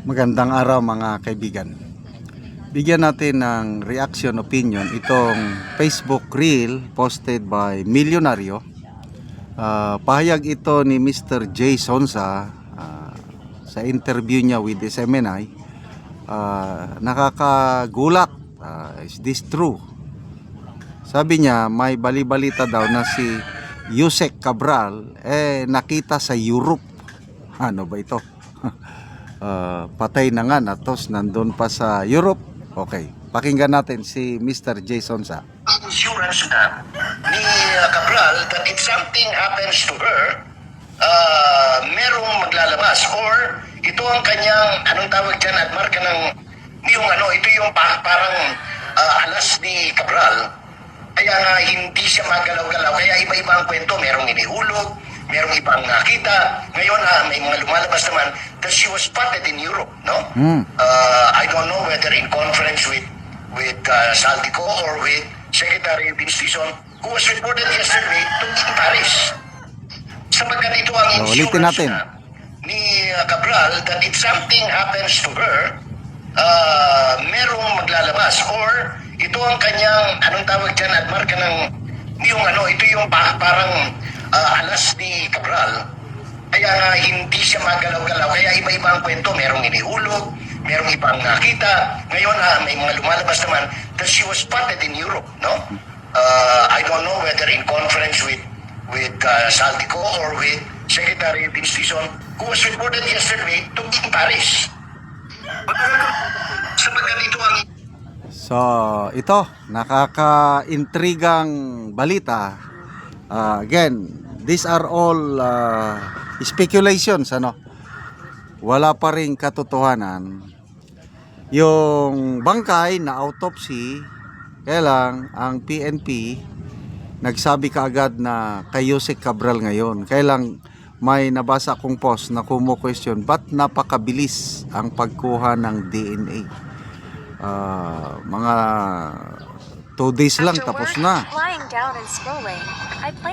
Magandang araw mga kaibigan. Bigyan natin ng reaction opinion itong Facebook reel posted by Milyonaryo. Pahayag ito ni Mr. Jay Sonsa sa interview niya with SMNI. Nakakagulat. Is this true? Sabi niya may bali-balita daw na si Yusek Cabral nakita sa Europe. Ano ba ito? Patay na nga natos nandun pa sa Europe. Okay, pakinggan natin si Mr. Jason sa insurance na ni Cabral that if something happens to her, merong maglalabas or ito ang kanyang anong tawag dyan at marka ng yung ito yung parang alas ni Cabral, kaya nga hindi siya magalaw-galaw, kaya iba-iba ang kwento, merong inihulog, merong ibang nakita. Ngayon may mga lumalabas naman that she was spotted in Europe, no? I don't know whether in conference with Saldico or with Secretary Binstison, who was reported yesterday to be in Paris. Sapagkat ito ang insurance na ni Cabral that if something happens to her, merong maglalabas or ito ang kanyang anong tawag dyan at marka ng yung ito yung parang alas ni Cabral, kaya nga hindi siya magalaw-galaw, kaya iba-iba ang kwento, merong inihulog, merong ibang nakita. Ngayon may mga lumalabas naman that she was spotted in Europe, no? I don't know whether in conference with Saldico or with Secretary Binstison, who was reported yesterday to be in Paris. Sapagkat ito ang So, ito, nakaka-intrigang balita. Again, these are all speculations, ano? Wala pa ring katotohanan. Yung bangkay na autopsy, kaya lang ang PNP nagsabi kaagad na kay Yusek Cabral ngayon. Kaya lang may nabasa akong post na kumo-question, ba't napakabilis ang pagkuha ng DNA? Mga 2 days lang tapos na.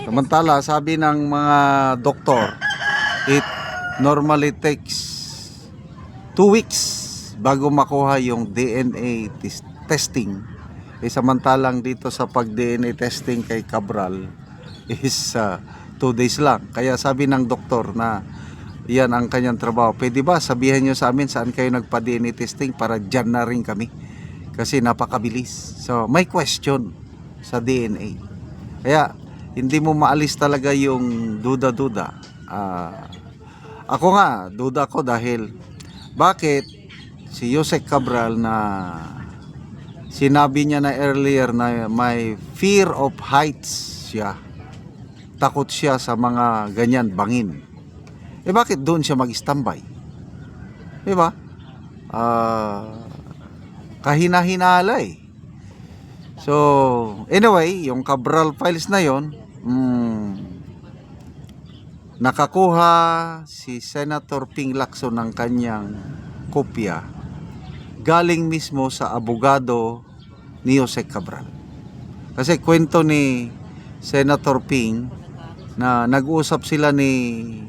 Samantala, sabi ng mga doktor, it normally takes 2 weeks bago makuha yung DNA testing. Samantalang dito sa pag-DNA testing kay Cabral is 2 days lang. Kaya sabi ng doktor na yan ang kanyang trabaho. Pwede ba sabihin nyo sa amin saan kayo nagpa-DNA testing para dyan na rin kami? Kasi napakabilis. So may question sa DNA. Kaya hindi mo maalis talaga yung duda-duda. Ako nga, duda ko dahil bakit si Yusek Cabral na sinabi niya na earlier na may fear of heights siya. Takot siya sa mga ganyan bangin. Bakit doon siya mag-standby? Diba? Kahina-hinala eh. So, anyway, yung Cabral files na yon, nakakuha si Senator Ping Lacson ng kanyang kopya galing mismo sa abogado ni Yusek Cabral. Kasi kwento ni Senator Ping na nag-usap sila ni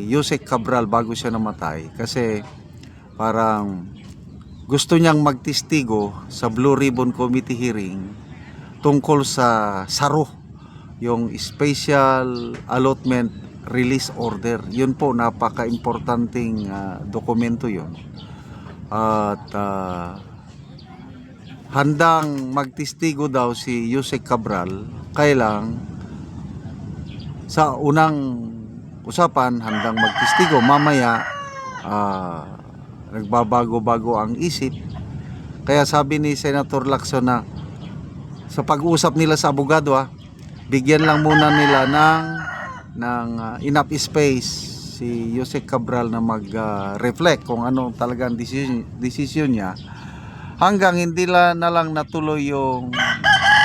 Yusek Cabral bago siya namatay, kasi parang gusto niyang magtestigo sa Blue Ribbon Committee hearing tungkol sa SARO, yung Special Allotment Release Order. Yun po, napaka-importanting dokumento yun. At handang magtestigo daw si Yusek Cabral, kailang sa unang usapan handang magtestigo, mamaya nagbabago-bago ang isip. Kaya sabi ni Senator Lacson na sa pag-usap nila sa abogado, bigyan lang muna nila ng enough space si Yusek Cabral na mag-reflect kung ano talagang decision niya, hanggang hindi na lang natuloy yung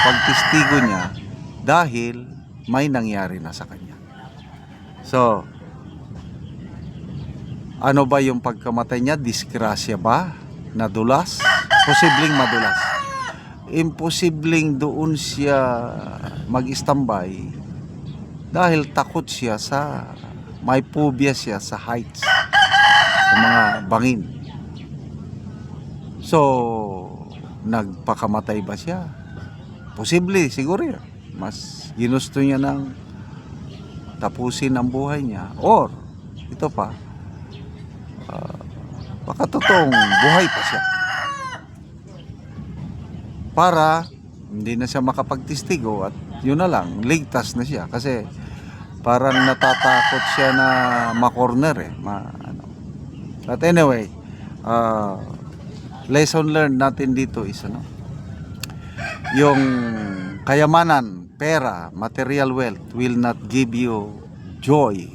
pagtestigo niya dahil may nangyari na sa kanya. So, ano ba yung pagkamatay niya? Disgrasya ba? Nadulas? Posibleng madulas. Imposibleng doon siya mag-standby dahil takot siya may phobia siya sa heights, sa mga bangin. So, nagpakamatay ba siya? Posible, siguro yan. Mas ginusto niya ng tapusin ang buhay niya. Or, ito pa, baka totoong buhay pa siya. Para hindi na siya makapagtistigo at yun na lang, ligtas na siya. Kasi parang natatakot siya na ma-corner eh. But anyway, lesson learned natin dito is yung kayamanan, pera, material wealth will not give you joy.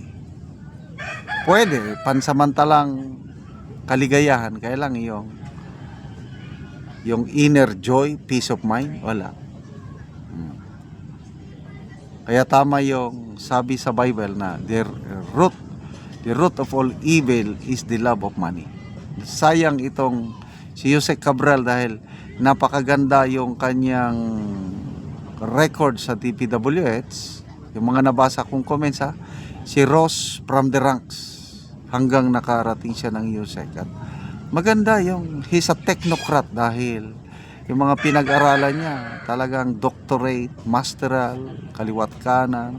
Pwede, pansamantalang kaligayahan, kaya lang yung inner joy, peace of mind, wala. Kaya tama yung sabi sa Bible na the root of all evil is the love of money. Sayang itong si Jose Cabral dahil napakaganda yung kanyang record sa DPWH. Yung mga nabasa kong comments si Ross from the ranks hanggang nakarating siya ng USEC. At maganda yung he's a technocrat dahil yung mga pinag-aralan niya talagang doctorate, masteral, kaliwat kanan,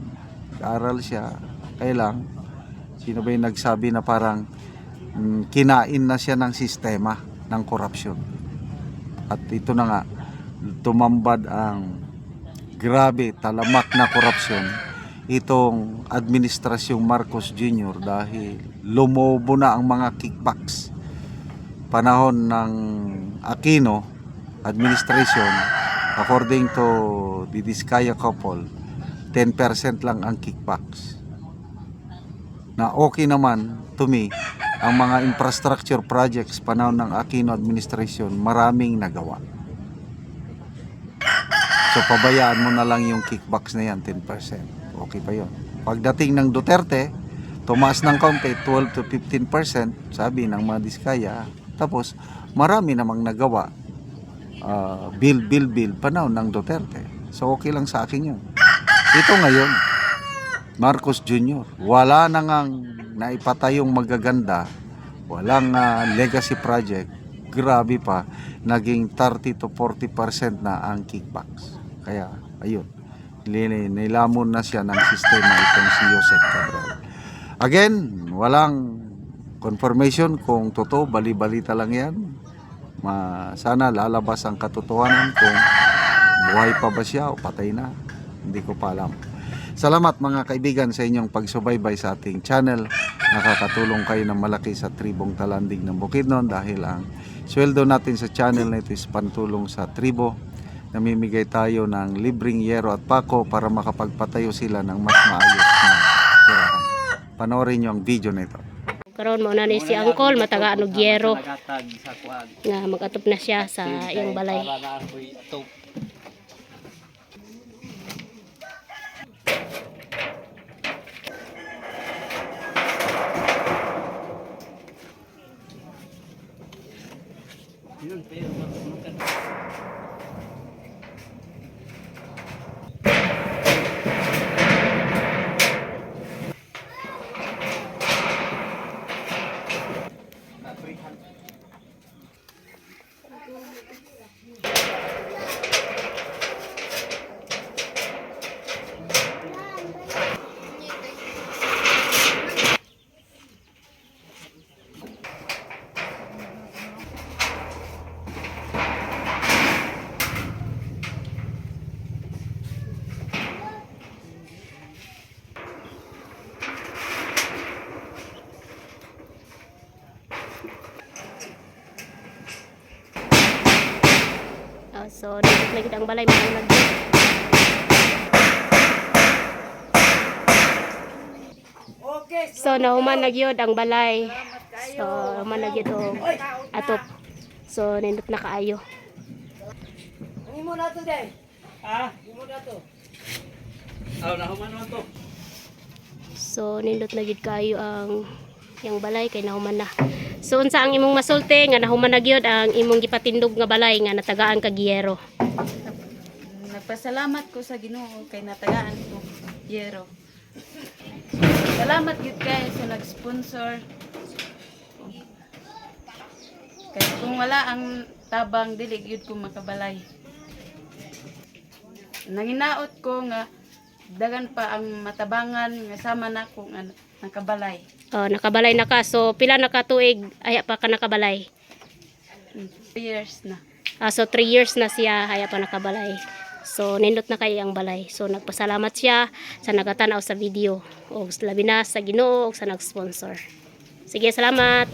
nag-aral siya. Kaya lang, sino ba yung nagsabi na parang kinain na siya ng sistema ng korupsyon. At ito na nga, tumambad ang grabe, talamak na korupsyon itong administrasyong Marcos Jr. dahil lumobo na ang mga kickbacks. Panahon ng Aquino administration, according to the Diskaya couple, 10% lang ang kickbacks. Na okay naman to me, ang mga infrastructure projects panahon ng Aquino administration, maraming nagawa. So pabayaan mo na lang yung kickbacks na yan, 10%. Okay pa yun. Pagdating ng Duterte, tumaas ng kaunti, 12 to 15%, sabi ng mga Diskaya. Tapos, marami namang nagawa. Bill, panahon ng Duterte. So, okay lang sa akin yun. Ito ngayon, Marcos Jr., wala na ngang naipatayong magaganda, walang legacy project, grabe pa, naging 30 to 40% na ang kickbacks. Kaya, ayun, nilamon na siya ng sistema itong si Jose Cabral. Again, walang confirmation kung totoo, bali-balita lang yan. Sana lalabas ang katotohanan kung buhay pa ba siya o patay na. Hindi ko pa alam. Salamat mga kaibigan sa inyong pagsubaybay sa ating channel. Nakakatulong kayo ng malaki sa tribong Talandig ng Bukidnon dahil ang sweldo natin sa channel na ito is pantulong sa tribo. Namimigay tayo ng libreng yero at pako para makapagpatayo sila ng mas maayos na tirahan. Panoorin nyo ang video na ito. Karon mo na ni si Angkol mataga og yero nga mag-atop na siya sa iyang balay. So dito lagi ang balay mga nag. So nahuman nagyod ang balay. So human nagyod og atop. So nindot na kaayo. Imo na to day. Imo na to. Nahuman man to. So nindot na gid kaayo ang yang balay kay nahuman na. So unsa ang imong masulti nga nahuman na gyud ang imong gipatindog nga balay nga natagaan kag yero. Nagpasalamat ko sa Ginoo kay natagaan ko yero. Salamat gyud kay sa nag-sponsor. Kaya kung wala ang tabang dili gyud ko makabalay. Nanginaot ko nga dagan pa ang matabangan nga sama na ko nga nakabalay. Oh, nakabalay na ka. So pila na ka tuig aya pa ka nakabalay? 2 years na. So 3 years na siya aya pa nakabalay. So nindot na kay ang balay. So nagpasalamat siya sa nagatanaw sa video o labi na sa Ginoo o sa nag-sponsor. Sige, salamat.